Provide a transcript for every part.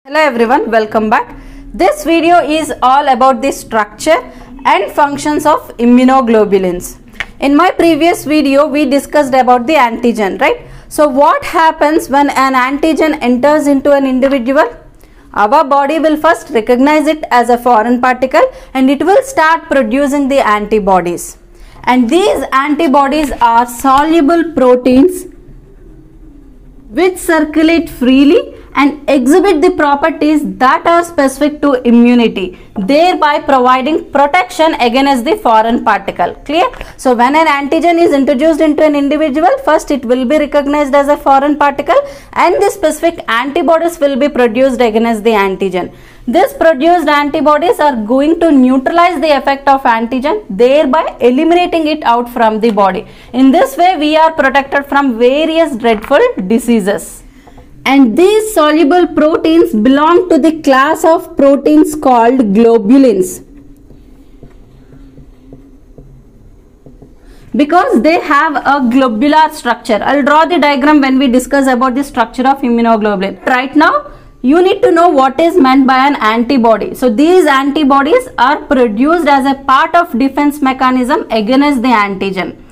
Hello everyone, welcome back. This video is all about the structure and functions of immunoglobulins. In my previous video, we discussed about the antigen, right? So what happens when an antigen enters into an individual? Our body will first recognize it as a foreign particle and it will start producing the antibodies. And these antibodies are soluble proteins which circulate freely and exhibit the properties that are specific to immunity, thereby providing protection against the foreign particle. Clear? So when an antigen is introduced into an individual, first it will be recognized as a foreign particle and the specific antibodies will be produced against the antigen. These produced antibodies are going to neutralize the effect of antigen, thereby eliminating it out from the body. In this way, we are protected from various dreadful diseases. And these soluble proteins belong to the class of proteins called globulins, because they have a globular structure. I'll draw the diagram when we discuss about the structure of immunoglobulin. Right now, you need to know what is meant by an antibody. So these antibodies are produced as a part of defense mechanism against the antigen,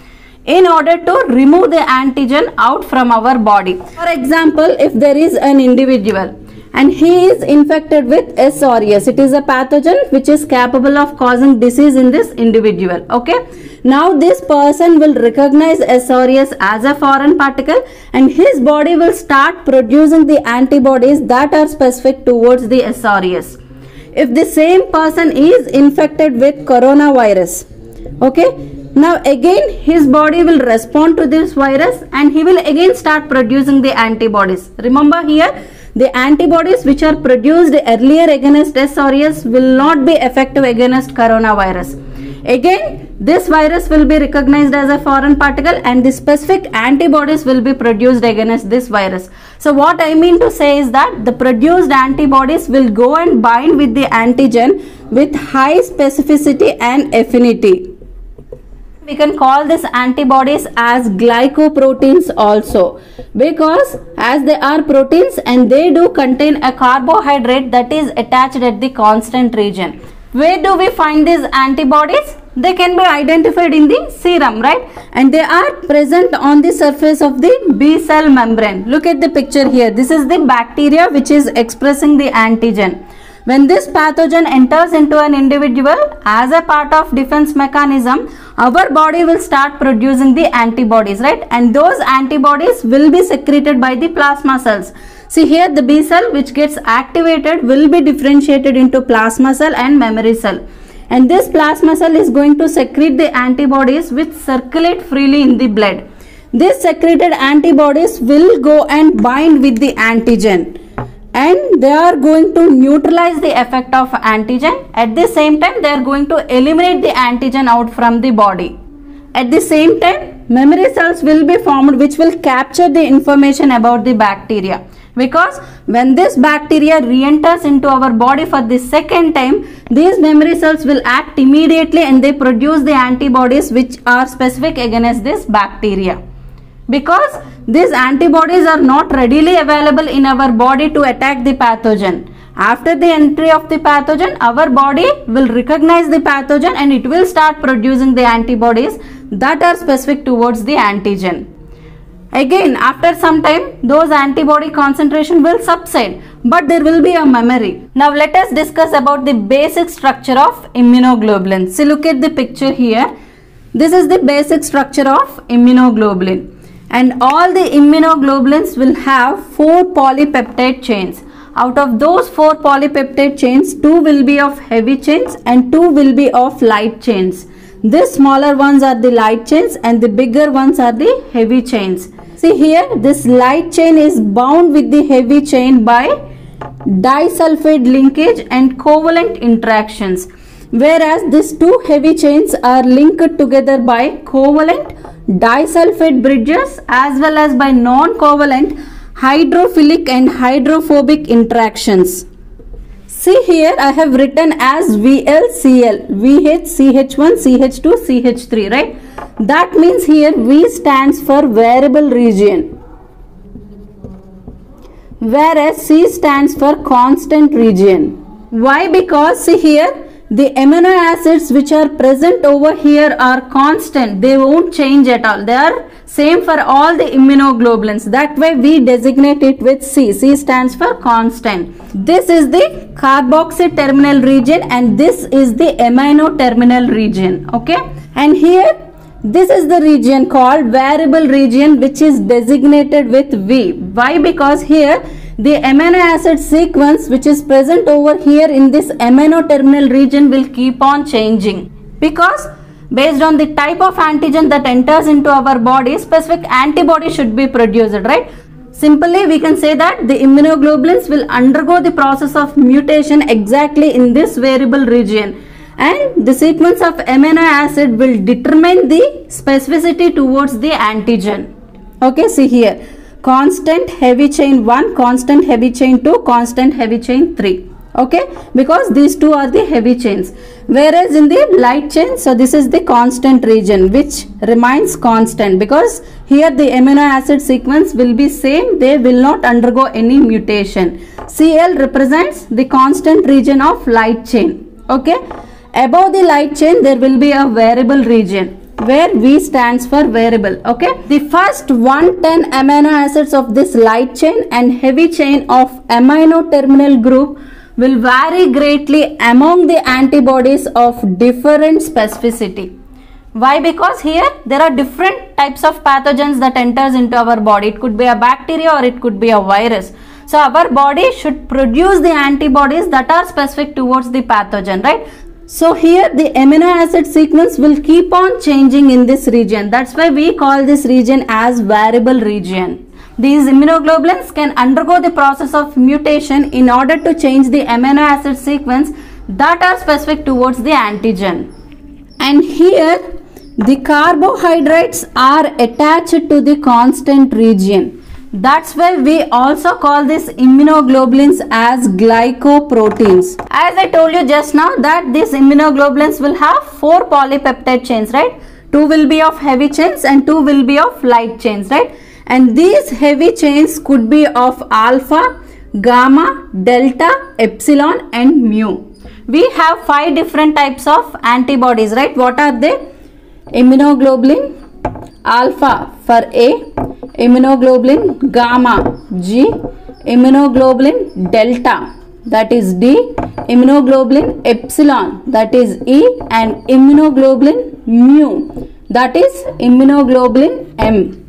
in order to remove the antigen out from our body. For example, if there is an individual and he is infected with S. aureus, it is a pathogen which is capable of causing disease in this individual. Okay. Now this person will recognize S. aureus as a foreign particle and his body will start producing the antibodies that are specific towards the S. aureus. If the same person is infected with coronavirus, okay, now again his body will respond to this virus and he will again start producing the antibodies. Remember here, the antibodies which are produced earlier against S. aureus will not be effective against coronavirus. Again, this virus will be recognized as a foreign particle and the specific antibodies will be produced against this virus. So what I mean to say is that the produced antibodies will go and bind with the antigen with high specificity and affinity. We can call these antibodies as glycoproteins also, because as they are proteins and they do contain a carbohydrate that is attached at the constant region. Where do we find these antibodies? They can be identified in the serum, right? And they are present on the surface of the B cell membrane. Look at the picture here. This is the bacteria which is expressing the antigen. When this pathogen enters into an individual as a part of defense mechanism, our body will start producing the antibodies, right? And those antibodies will be secreted by the plasma cells. See here, the B cell which gets activated will be differentiated into plasma cell and memory cell. And this plasma cell is going to secrete the antibodies which circulate freely in the blood. These secreted antibodies will go and bind with the antigen, and they are going to neutralize the effect of antigen. At the same time, they are going to eliminate the antigen out from the body. At the same time, memory cells will be formed which will capture the information about the bacteria. Because when this bacteria re-enters into our body for the second time, these memory cells will act immediately and they produce the antibodies which are specific against this bacteria. Because these antibodies are not readily available in our body to attack the pathogen. After the entry of the pathogen, our body will recognize the pathogen and it will start producing the antibodies that are specific towards the antigen. Again, after some time, those antibody concentration will subside, but there will be a memory. Now let us discuss about the basic structure of immunoglobulin. See, look at the picture here. This is the basic structure of immunoglobulin. And all the immunoglobulins will have 4 polypeptide chains. Out of those 4 polypeptide chains, 2 will be of heavy chains and 2 will be of light chains. These smaller ones are the light chains and the bigger ones are the heavy chains. See here, this light chain is bound with the heavy chain by disulfide linkage and covalent interactions, whereas these 2 heavy chains are linked together by covalent disulfide bridges as well as by non-covalent hydrophilic and hydrophobic interactions. See here, I have written as VLCL, VH, CH1, CH2, CH3, right? That means here V stands for variable region. whereas C stands for constant region. Why? Because see here, the amino acids which are present over here are constant. They won't change at all. They are same for all the immunoglobulins. That way we designate it with C. C stands for constant. This is the carboxy terminal region and this is the amino terminal region. Okay. And here this is the region called variable region, which is designated with V. Why? Because here the amino acid sequence which is present over here in this amino terminal region will keep on changing, because based on the type of antigen that enters into our body, specific antibody should be produced, right? Simply we can say that the immunoglobulins will undergo the process of mutation exactly in this variable region, and the sequence of amino acid will determine the specificity towards the antigen. Okay, see here, constant heavy chain 1, constant heavy chain 2, constant heavy chain 3. Okay, because these two are the heavy chains, whereas in the light chain, so this is the constant region which remains constant, because here the amino acid sequence will be same, they will not undergo any mutation. Cl represents the constant region of light chain. Okay, above the light chain there will be a variable region where V stands for variable. Okay, the first 110 amino acids of this light chain and heavy chain of amino terminal group will vary greatly among the antibodies of different specificity. Why? Because here there are different types of pathogens that enters into our body. It could be a bacteria or it could be a virus. So our body should produce the antibodies that are specific towards the pathogen, right? So here the amino acid sequence will keep on changing in this region. That's why we call this region as variable region. These immunoglobulins can undergo the process of mutation in order to change the amino acid sequence that are specific towards the antigen. And here the carbohydrates are attached to the constant region. That's why we also call these immunoglobulins as glycoproteins. As I told you just now that these immunoglobulins will have 4 polypeptide chains, right? 2 will be of heavy chains and 2 will be of light chains, right? And these heavy chains could be of alpha, gamma, delta, epsilon and mu. We have 5 different types of antibodies, right? What are they? Immunoglobulin alpha for A, immunoglobulin gamma G, immunoglobulin delta that is D, immunoglobulin epsilon that is E, and immunoglobulin mu that is immunoglobulin M.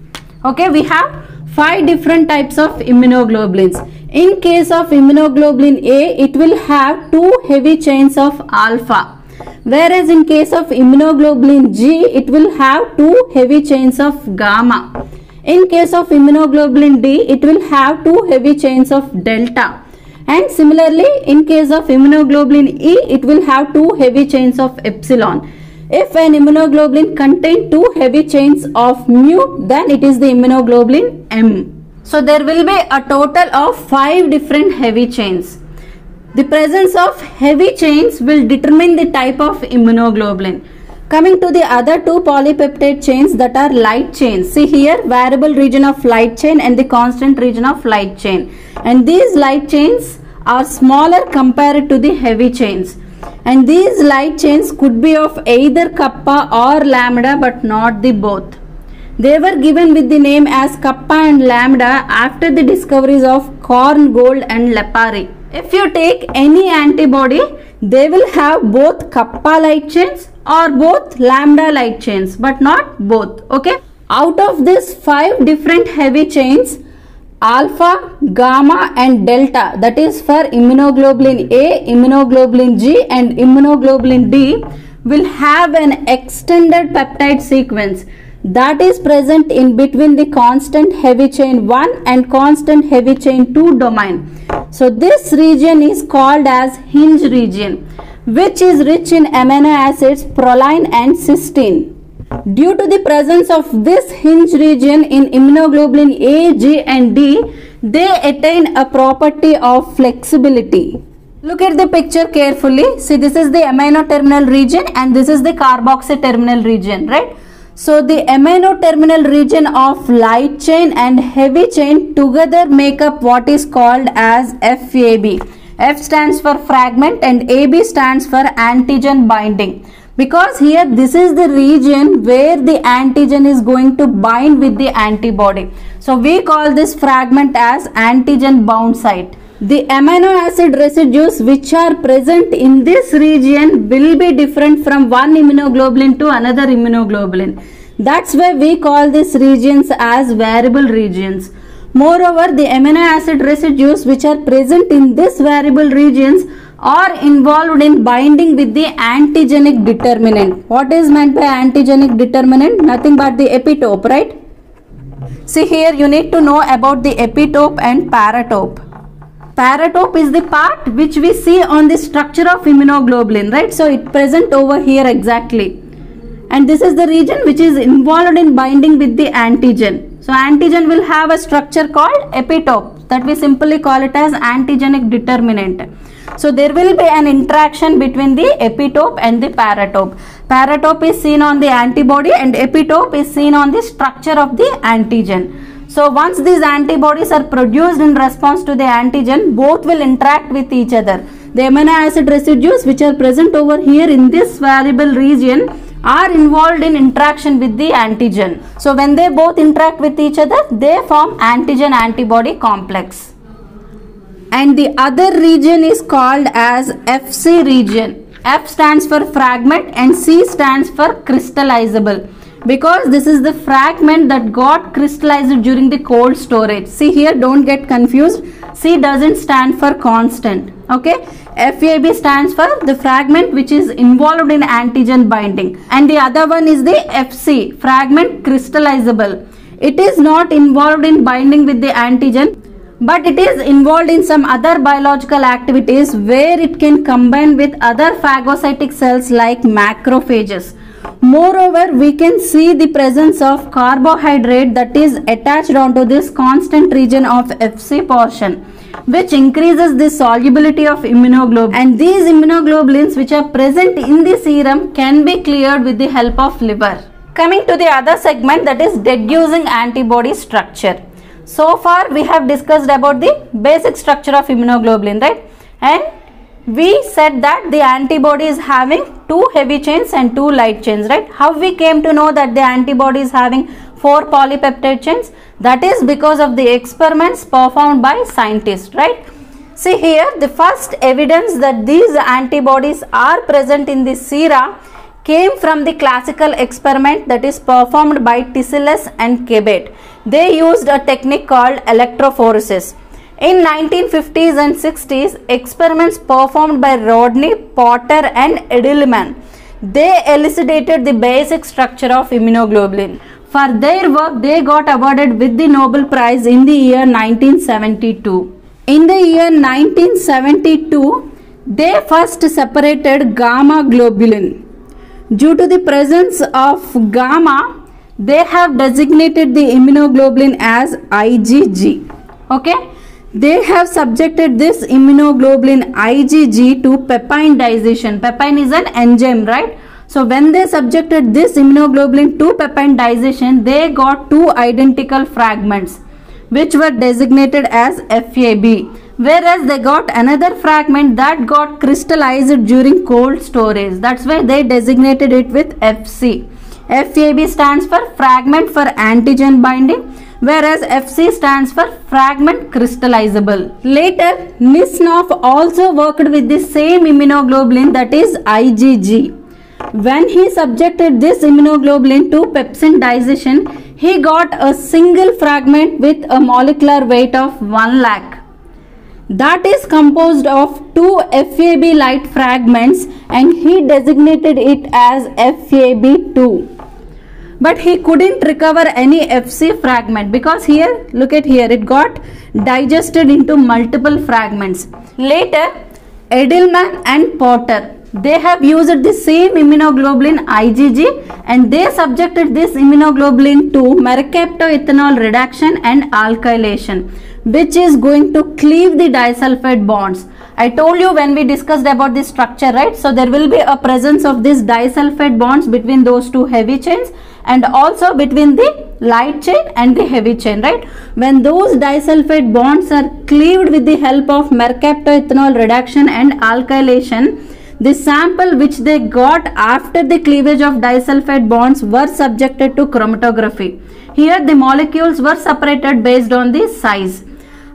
Okay, we have 5 different types of immunoglobulins. In case of immunoglobulin A, it will have 2 heavy chains of alpha, whereas in case of immunoglobulin G, it will have 2 heavy chains of gamma. In case of immunoglobulin D, it will have 2 heavy chains of delta, and similarly in case of immunoglobulin E, it will have 2 heavy chains of epsilon. If an immunoglobulin contains 2 heavy chains of mu, then it is the immunoglobulin M. So there will be a total of 5 different heavy chains. The presence of heavy chains will determine the type of immunoglobulin. Coming to the other 2 polypeptide chains that are light chains. See here, variable region of light chain and the constant region of light chain. And these light chains are smaller compared to the heavy chains. And these light chains could be of either kappa or lambda, but not the both. They were given with the name as kappa and lambda after the discoveries of Korngold and Lepari. If you take any antibody, they will have both kappa light chains or both lambda light chains, but not both. Okay. Out of these 5 different heavy chains, alpha, gamma and delta, that is for immunoglobulin A, immunoglobulin G and immunoglobulin D, will have an extended peptide sequence that is present in between the constant heavy chain 1 and constant heavy chain 2 domain. So this region is called as hinge region, which is rich in amino acids proline and cysteine. Due to the presence of this hinge region in immunoglobulin A, G and D, they attain a property of flexibility. Look at the picture carefully. See, this is the amino terminal region and this is the carboxy terminal region, right? So the amino terminal region of light chain and heavy chain together make up what is called as FAB. F stands for fragment and AB stands for antigen binding. Because here this is the region where the antigen is going to bind with the antibody. So we call this fragment as antigen bound site. The amino acid residues which are present in this region will be different from one immunoglobulin to another immunoglobulin. That's why we call these regions as variable regions. Moreover, the amino acid residues which are present in this variable regions are involved in binding with the antigenic determinant. What is meant by antigenic determinant? Nothing but the epitope, right? See here, you need to know about the epitope and paratope. Paratope is the part which we see on the structure of immunoglobulin, right? So it present over here exactly. And this is the region which is involved in binding with the antigen. So antigen will have a structure called epitope, that we simply call it as antigenic determinant. So there will be an interaction between the epitope and the paratope. Paratope is seen on the antibody and epitope is seen on the structure of the antigen. So once these antibodies are produced in response to the antigen, both will interact with each other. The amino acid residues which are present over here in this variable region are involved in interaction with the antigen. So when they both interact with each other, they form antigen antibody complex. And the other region is called as FC region. F stands for fragment and C stands for crystallizable, because this is the fragment that got crystallized during the cold storage. See here, don't get confused. C doesn't stand for constant. Okay, FAB stands for the fragment which is involved in antigen binding, and the other one is the FC, fragment crystallizable. It is not involved in binding with the antigen, but it is involved in some other biological activities where it can combine with other phagocytic cells like macrophages. Moreover, we can see the presence of carbohydrate that is attached onto this constant region of FC portion, which increases the solubility of immunoglobulin, and these immunoglobulins which are present in the serum can be cleared with the help of liver. Coming to the other segment, that is deducing antibody structure. So far we have discussed about the basic structure of immunoglobulin, right? And we said that the antibody is having 2 heavy chains and 2 light chains, right? How we came to know that the antibody is having 4 polypeptide chains? That is because of the experiments performed by scientists, right? See here, the first evidence that these antibodies are present in the sera came from the classical experiment that is performed by Tisseles and Cabet. They used a technique called electrophoresis. In 1950s and 60s, experiments performed by Rodney, Potter and Edelman, they elucidated the basic structure of immunoglobulin. For their work, they got awarded with the Nobel Prize in the year 1972. In the year 1972, they first separated gamma globulin. Due to the presence of gamma, they have designated the immunoglobulin as IgG. Okay, they have subjected this immunoglobulin IgG to peptidization. Peptide is an enzyme, right? So when they subjected this immunoglobulin to peptidization, they got 2 identical fragments which were designated as FAB, whereas they got another fragment that got crystallized during cold storage. That's why they designated it with FC. FAB stands for fragment for antigen binding, whereas FC stands for fragment crystallizable. Later, Nisnov also worked with the same immunoglobulin, that is IgG. When he subjected this immunoglobulin to peptidization, he got a single fragment with a molecular weight of 1 lakh. That is composed of 2 FAB light fragments, and he designated it as FAB2. But he couldn't recover any FC fragment, because here, look at here, it got digested into multiple fragments. Later, Edelman and Potter, they have used the same immunoglobulin IgG, and they subjected this immunoglobulin to mercaptoethanol reduction and alkylation, which is going to cleave the disulfide bonds. I told you when we discussed about this structure, right? So there will be a presence of this disulfide bonds between those 2 heavy chains, and also between the light chain and the heavy chain, right? When those disulfide bonds are cleaved with the help of mercaptoethanol reduction and alkylation, the sample which they got after the cleavage of disulfide bonds were subjected to chromatography. Here the molecules were separated based on the size.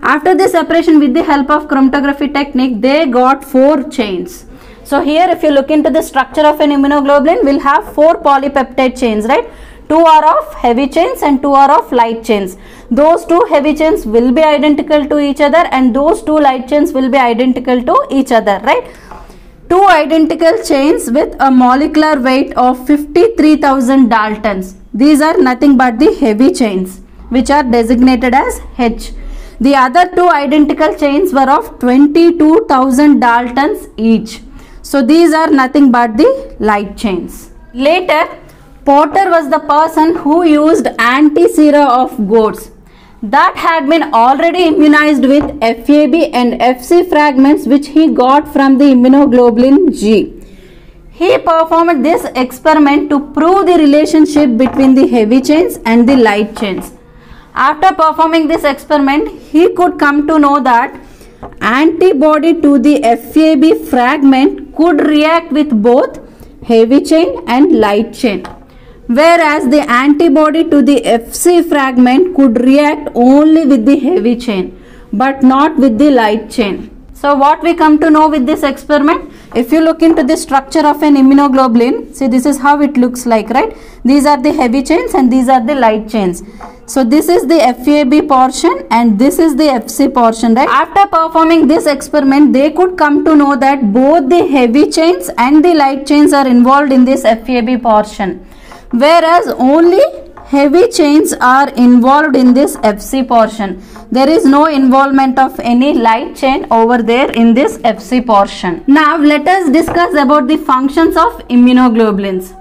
After the separation with the help of chromatography technique, they got 4 chains. So here if you look into the structure of an immunoglobulin, we'll have 4 polypeptide chains, right? 2 are of heavy chains and 2 are of light chains. Those 2 heavy chains will be identical to each other and those 2 light chains will be identical to each other, right? 2 identical chains with a molecular weight of 53,000 Daltons. These are nothing but the heavy chains, which are designated as H. The other 2 identical chains were of 22,000 Daltons each. So these are nothing but the light chains. Later, Porter was the person who used anti-sera of goats that had been already immunized with FAB and FC fragments which he got from the immunoglobulin G. He performed this experiment to prove the relationship between the heavy chains and the light chains. After performing this experiment, he could come to know that antibody to the FAB fragment could react with both heavy chain and light chain, whereas the antibody to the FC fragment could react only with the heavy chain but not with the light chain. So what we come to know with this experiment, if you look into the structure of an immunoglobulin, see this is how it looks like, right? These are the heavy chains and these are the light chains. So this is the FAB portion and this is the FC portion, right? After performing this experiment, they could come to know that both the heavy chains and the light chains are involved in this FAB portion, whereas only heavy chains are involved in this FC portion. There is no involvement of any light chain over there in this FC portion. Now let us discuss about the functions of immunoglobulins.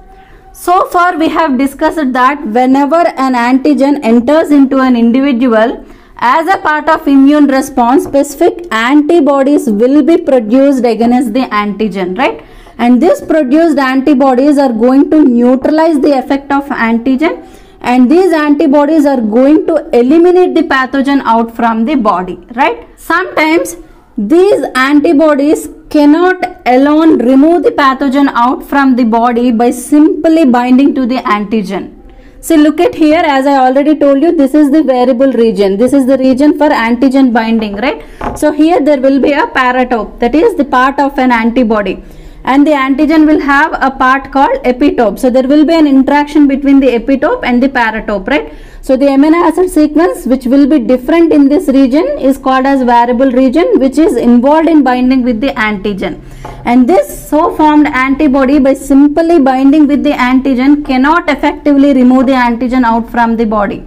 So far we have discussed that whenever an antigen enters into an individual, as a part of immune response, specific antibodies will be produced against the antigen, right? And these produced antibodies are going to neutralize the effect of antigen, and these antibodies are going to eliminate the pathogen out from the body, right? Sometimes these antibodies cannot alone remove the pathogen out from the body by simply binding to the antigen. See, look at here, as I already told you, this is the variable region. This is the region for antigen binding, right? So here there will be a paratope, that is the part of an antibody. And the antigen will have a part called epitope. So there will be an interaction between the epitope and the paratope, right? So the amino acid sequence which will be different in this region is called as variable region, which is involved in binding with the antigen. And this so formed antibody, by simply binding with the antigen, cannot effectively remove the antigen out from the body.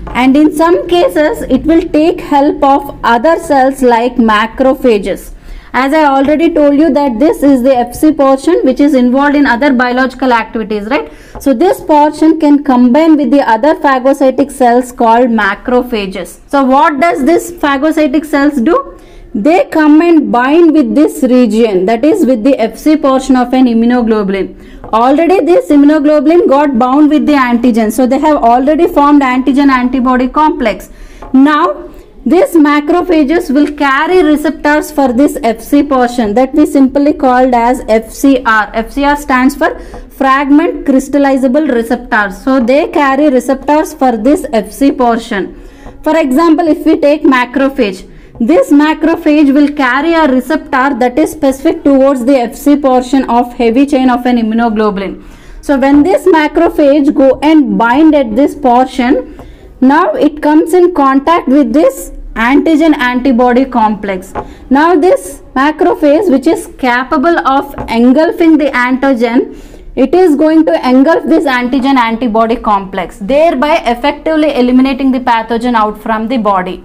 And in some cases it will take help of other cells like macrophages. As I already told you that this is the FC portion which is involved in other biological activities, right? So this portion can combine with the other phagocytic cells called macrophages. So what does this phagocytic cells do? They come and bind with this region, that is with the FC portion of an immunoglobulin. Already this immunoglobulin got bound with the antigen. So they have already formed antigen antibody complex. Now these macrophages will carry receptors for this FC portion that we simply called as FCR. FCR stands for fragment crystallizable receptors. So they carry receptors for this FC portion. For example, if we take macrophage, this macrophage will carry a receptor that is specific towards the FC portion of heavy chain of an immunoglobulin. So when this macrophage go and bind at this portion, now it comes in contact with this antigen antibody complex. Now this macrophage, which is capable of engulfing the antigen, it is going to engulf this antigen antibody complex, thereby effectively eliminating the pathogen out from the body.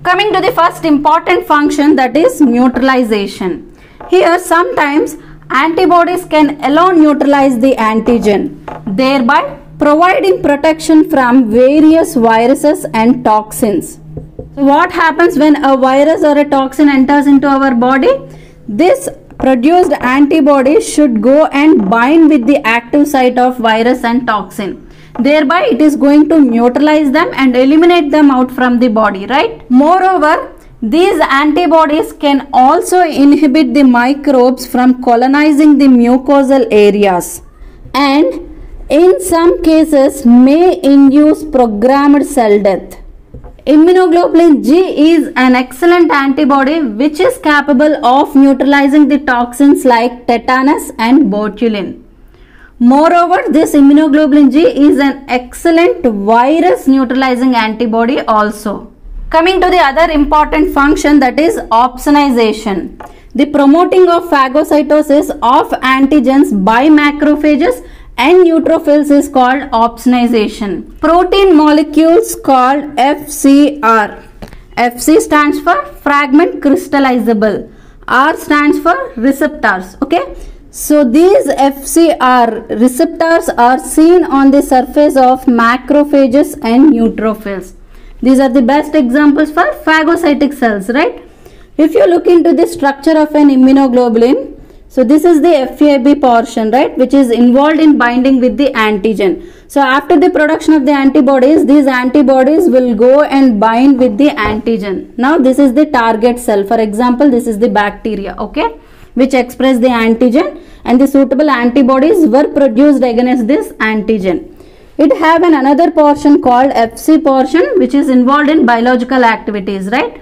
Coming to the first important function, that is neutralization. Here sometimes antibodies can alone neutralize the antigen, thereby providing protection from various viruses and toxins. So what happens when a virus or a toxin enters into our body? This produced antibody should go and bind with the active site of virus and toxin. Thereby it is going to neutralize them and eliminate them out from the body, right? Moreover, these antibodies can also inhibit the microbes from colonizing the mucosal areas and in some cases may induce programmed cell death. Immunoglobulin G is an excellent antibody which is capable of neutralizing the toxins like tetanus and botulin. Moreover, this immunoglobulin G is an excellent virus neutralizing antibody also. Coming to the other important function, that is opsonization. The promoting of phagocytosis of antigens by macrophages and neutrophils is called opsonization. Protein molecules called FCR. FC stands for fragment crystallizable. R stands for receptors. Okay. So these FCR receptors are seen on the surface of macrophages and neutrophils. These are the best examples for phagocytic cells, right? If you look into the structure of an immunoglobulin, so this is the FAB portion, right, which is involved in binding with the antigen. So after the production of the antibodies, these antibodies will go and bind with the antigen. Now this is the target cell. For example, this is the bacteria, okay, which express the antigen, and the suitable antibodies were produced against this antigen. It have another portion called FC portion, which is involved in biological activities, right?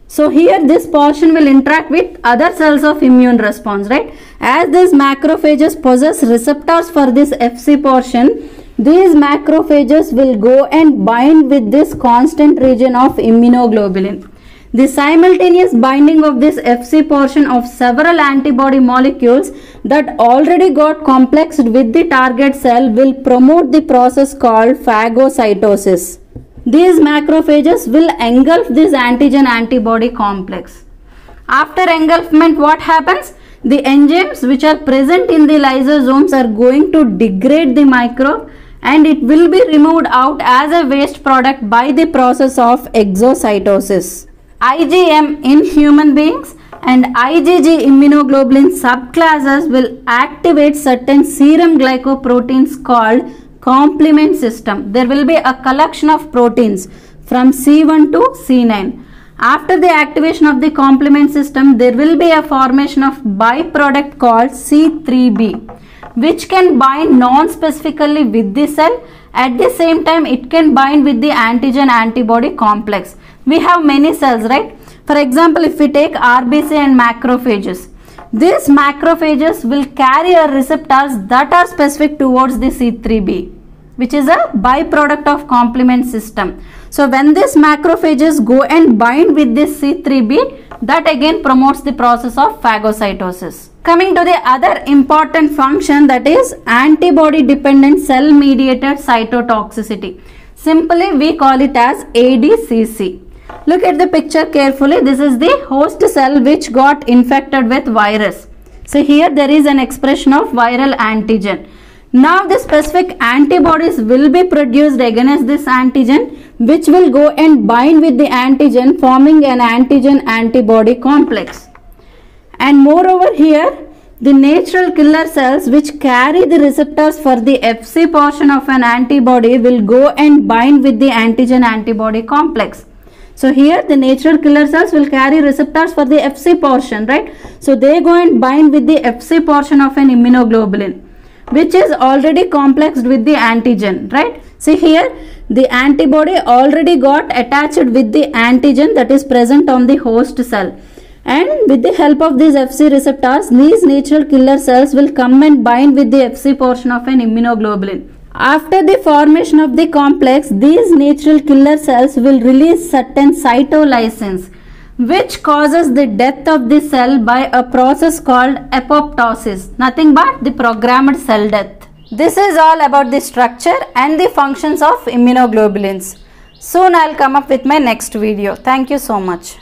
So here this portion will interact with other cells of immune response, right? As these macrophages possess receptors for this FC portion, these macrophages will go and bind with this constant region of immunoglobulin. The simultaneous binding of this FC portion of several antibody molecules that already got complexed with the target cell will promote the process called phagocytosis. These macrophages will engulf this antigen-antibody complex. After engulfment, what happens? The enzymes which are present in the lysosomes are going to degrade the microbe and it will be removed out as a waste product by the process of exocytosis. IgM in human beings and IgG immunoglobulin subclasses will activate certain serum glycoproteins called complement system. There will be a collection of proteins from C1 to C9. After the activation of the complement system, there will be a formation of byproduct called C3b, which can bind non-specifically with the cell. At the same time, it can bind with the antigen-antibody complex. We have many cells, right? For example, if we take RBC and macrophages, these macrophages will carry a receptors that are specific towards the C3b, which is a byproduct of complement system. So when these macrophages go and bind with this C3b, that again promotes the process of phagocytosis. Coming to the other important function, that is antibody dependent cell mediated cytotoxicity. Simply we call it as ADCC. Look at the picture carefully. This is the host cell which got infected with virus. So here there is an expression of viral antigen. Now the specific antibodies will be produced against this antigen, which will go and bind with the antigen, forming an antigen-antibody complex. And moreover here, the natural killer cells which carry the receptors for the FC portion of an antibody will go and bind with the antigen-antibody complex. So here the natural killer cells will carry receptors for the FC portion, right? So they go and bind with the FC portion of an immunoglobulin, which is already complexed with the antigen, right? See here, the antibody already got attached with the antigen that is present on the host cell. And with the help of these FC receptors, these natural killer cells will come and bind with the FC portion of an immunoglobulin. After the formation of the complex, these natural killer cells will release certain cytolysins, which causes the death of the cell by a process called apoptosis, nothing but the programmed cell death. This is all about the structure and the functions of immunoglobulins. Soon I'll come up with my next video. Thank you so much.